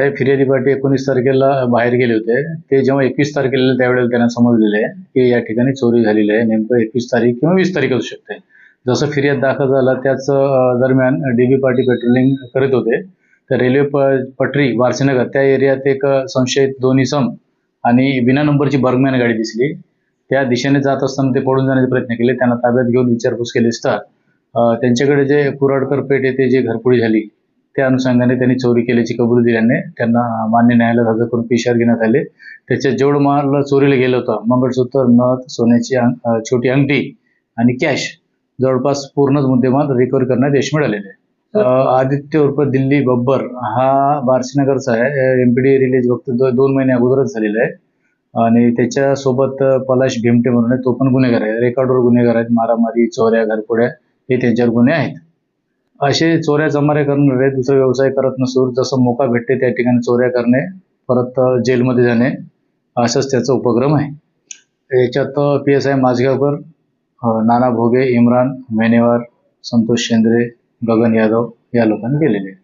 काही फिर्यादी पार्टी 19 तारखेला बाहेर गेले होते. ते जेव्हा 21 तारखेला त्यावेळेला त्यांना समजलेलं आहे की या ठिकाणी चोरी झालेली आहे. नेमकं 21 तारीख किंवा 20 तारीख असू शकते. जसं फिर्याद दाखल झाला त्याच दरम्यान डीबी पार्टी पेट्रोलिंग करत होते. तर रेल्वे पटरी वारसीनगर त्या एरियात एक संशयित 2 इसम आणि बिना नंबरची बर्गमॅन गाडी दिसली. त्या दिशेने जात असताना ते पळून जाण्याचे प्रयत्न केले. त्यांना ताब्यात घेऊन विचारपूस केली असता त्यांच्याकडे जे कुऱ्हाडकर पेठ येथे जी घरफोडी झाली त्या अनुषंगाने त्यांनी चोरी केल्याची कबुली दिल्याने त्यांना मान्य न्यायालयात हजर करून PCR घेण्यात आले. त्याच्यात जेवढं माल चोरीला गेलं होतं, मंगळसूत्र, नथ, सोन्याची छोटी अंगठी आणि कॅश जवळपास पूर्णच मुद्देमाल रिकव्हर करण्यात यश मिळालेले आहे. आदित्य उर्फ दिल्ली बब्बर हा बार्शीनगरचा आहे. MPD रिलीज फक्त 2 महिने अगोदरच झालेला आहे आणि त्याच्यासोबत पलाश भिमटे म्हणून आहे, तो पण गुन्हेगार आहे. रेकॉर्डवर गुन्हेगार आहेत. मारामारी, चोऱ्या, घरफोड्या हे त्यांच्यावर गुन्हे आहेत. असे चोऱ्या चमाऱ्या करणारे दुसरा व्यवसाय करत नसून जसं मोका भेटते त्या ठिकाणी चोऱ्या करणे, परत जेलमध्ये जाणे असाच त्याचा उपक्रम आहे. याच्यात PSI माझगावकर, नाना भोगे, इम्रान मेनेवार, संतोष शेंद्रे, गगन यादव या लोकांनी केलेले आहे.